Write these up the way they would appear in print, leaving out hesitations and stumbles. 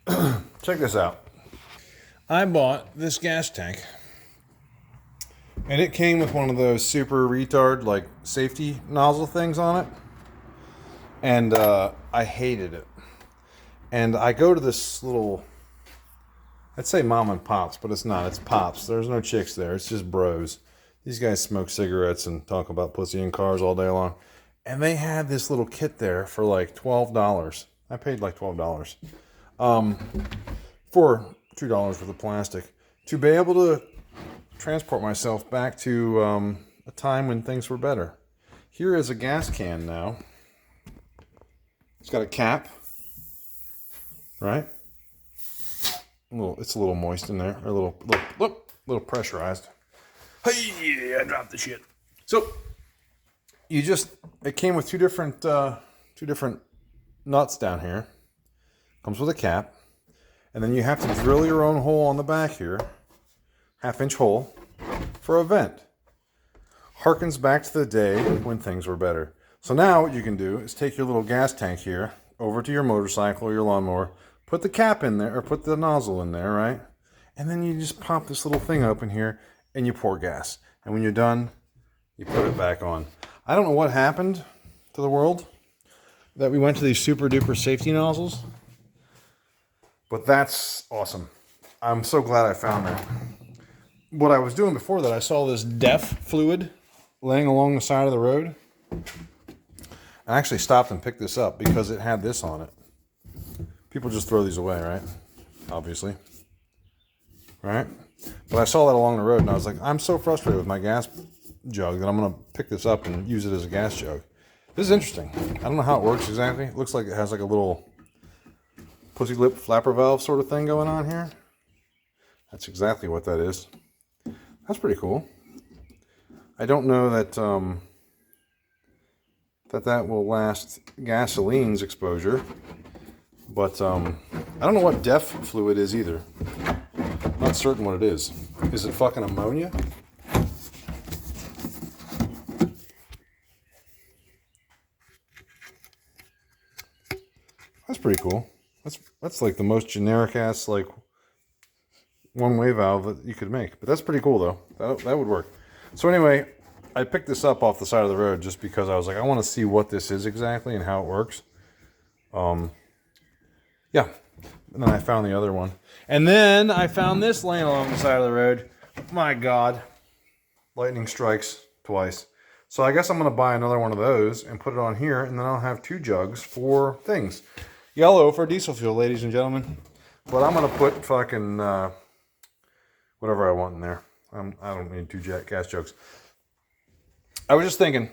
Check this out. I bought this gas tank, and it came with one of those super retard like safety nozzle things on it, and I hated it. And I go to this little, I'd say mom and pops, but it's not. It's pops. There's no chicks there. It's just bros. These guys smoke cigarettes and talk about pussy in cars all day long. And they had this little kit there for like $12. I paid like $12 for $2 worth of plastic to be able to transport myself back to a time when things were better. Here is a gas can now. It's got a cap, right? It's a little moist in there, or a little pressurized. Hey, yeah, I dropped the shit. So it came with two different nuts down here. Comes with a cap, and then you have to drill your own hole on the back here, 1/2-inch hole, for a vent. Harkens back to the day when things were better. So now what you can do is take your little gas tank here over to your motorcycle or your lawnmower, put the cap in there, or put the nozzle in there, right? And then you just pop this little thing open here, and you pour gas. And when you're done, you put it back on. I don't know what happened to the world that we went to these super duper safety nozzles, but that's awesome. I'm so glad I found that. What I was doing before that, I saw this DEF fluid laying along the side of the road. I actually stopped and picked this up because it had this on it. People just throw these away, right? Obviously. Right? But I saw that along the road, and I was like, I'm so frustrated with my gas jug that I'm going to pick this up and use it as a gas jug. This is interesting. I don't know how it works exactly. It looks like it has like a little pussy lip flapper valve sort of thing going on here. That's exactly what that is. That's pretty cool. I don't know that that will last gasoline's exposure, but I don't know what DEF fluid is either. Not certain what it is. Is it fucking ammonia? That's pretty cool. That's like the most generic ass like one-way valve that you could make. But that's pretty cool though. That would work. So anyway, I picked this up off the side of the road just because I was like, I want to see what this is exactly and how it works. Yeah. And then I found the other one. And then I found this laying along the side of the road. My God. Lightning strikes twice. So I guess I'm going to buy another one of those and put it on here, and then I'll have 2 jugs for things. Yellow for diesel fuel, ladies and gentlemen. But I'm going to put fucking whatever I want in there. I don't need 2 gas jugs. I was just thinking,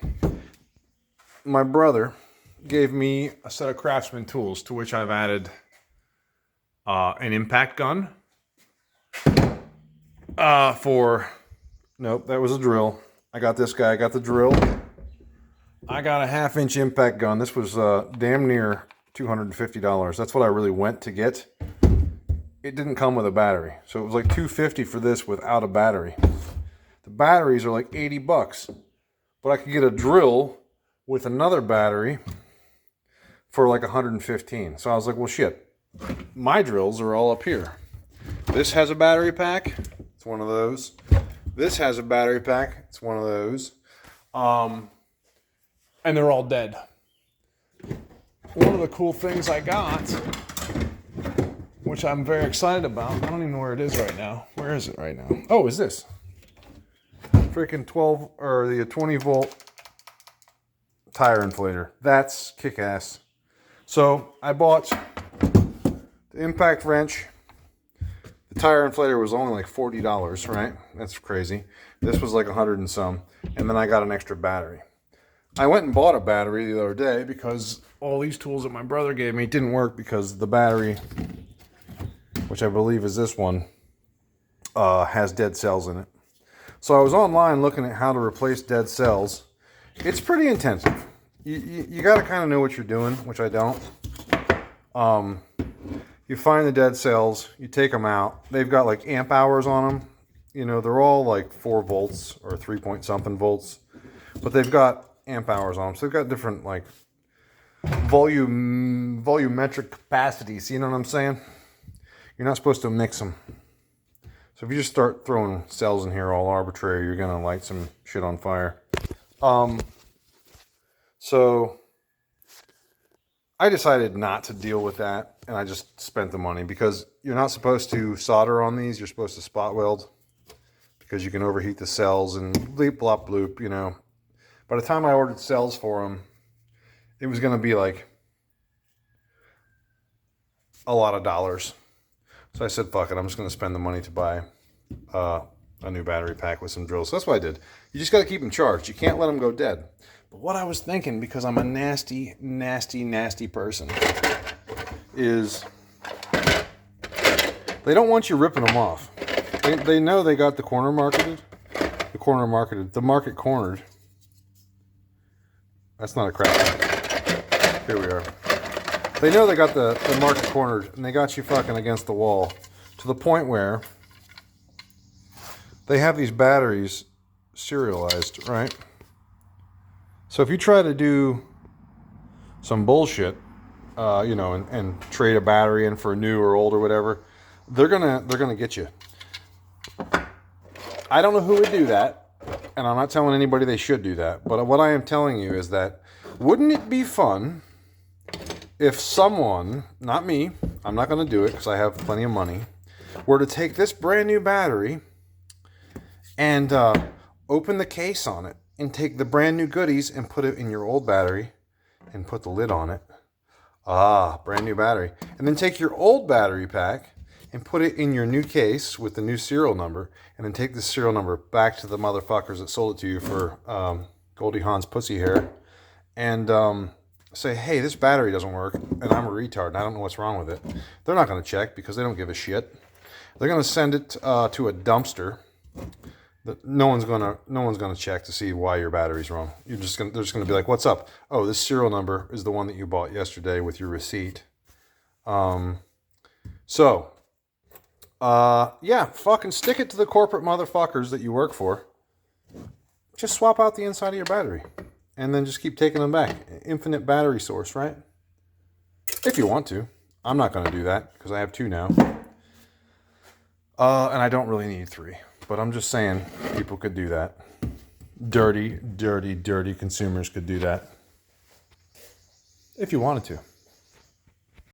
my brother gave me a set of Craftsman tools to which I've added an impact gun nope, that was a drill. I got this guy. I got the drill. I got a 1/2-inch impact gun. This was damn near $250. That's what I really went to get. It didn't come with a battery, so it was like $250 for this without a battery. The batteries are like $80, but I could get a drill with another battery for like $115. So I was like, well, shit. My drills are all up here. This has a battery pack. It's one of those. This has a battery pack. It's one of those. And they're all dead. One of the cool things I got, which I'm very excited about. I don't even know where it is right now. Where is it right now? Oh, is this? Freaking 12 or the 20 volt tire inflator. That's kick-ass. So I bought the impact wrench. The tire inflator was only like $40, right? That's crazy. This was like 100 and some. And then I got an extra battery. I went and bought a battery the other day because all these tools that my brother gave me didn't work because the battery, which I believe is this one, has dead cells in it. So I was online looking at how to replace dead cells. It's pretty intensive. You got to kind of know what you're doing, which I don't. You find the dead cells, you take them out. They've got like amp hours on them. You know, they're all like 4 volts or 3 point something volts, but they've got amp hours on them. So they've got different like volumetric capacities. You know what I'm saying? you're not supposed to mix them. So if you just start throwing cells in here all arbitrary, you're going to light some shit on fire. So I decided not to deal with that, and I just spent the money because you're not supposed to solder on these. You're supposed to spot weld because you can overheat the cells and bleep, blop, bloop, you know. By the time I ordered cells for them, it was going to be like a lot of dollars. So I said, fuck it, I'm just going to spend the money to buy a new battery pack with some drills. So that's what I did. You just got to keep them charged. You can't let them go dead. But what I was thinking, because I'm a nasty, nasty, nasty person, is they don't want you ripping them off. They know they got the market cornered. That's not a crap. Here we are. They know they got the market cornered, and they got you fucking against the wall to the point where they have these batteries serialized, right? So if you try to do some bullshit, you know, and trade a battery in for a new or old or whatever, they're gonna get you. I don't know who would do that, and I'm not telling anybody they should do that. But what I am telling you is that wouldn't it be fun if someone, not me, I'm not going to do it because I have plenty of money, were to take this brand new battery and open the case on it and take the brand new goodies and put it in your old battery and put the lid on it. Brand new battery. And then take your old battery pack and put it in your new case with the new serial number, and then take the serial number back to the motherfuckers that sold it to you for Goldie Hawn's pussy hair, and say, hey, this battery doesn't work, and I'm a retard, and I don't know what's wrong with it. They're not going to check because they don't give a shit. They're going to send it to a dumpster. No one's gonna check to see why your battery's wrong. They're just gonna be like, what's up? Oh, this serial number is the one that you bought yesterday with your receipt. Yeah, fucking stick it to the corporate motherfuckers that you work for. Just swap out the inside of your battery, and then just keep taking them back. Infinite battery source, right? If you want to. I'm not gonna do that because I have 2 now, and I don't really need 3. But I'm just saying, people could do that. Dirty, dirty, dirty consumers could do that. If you wanted to.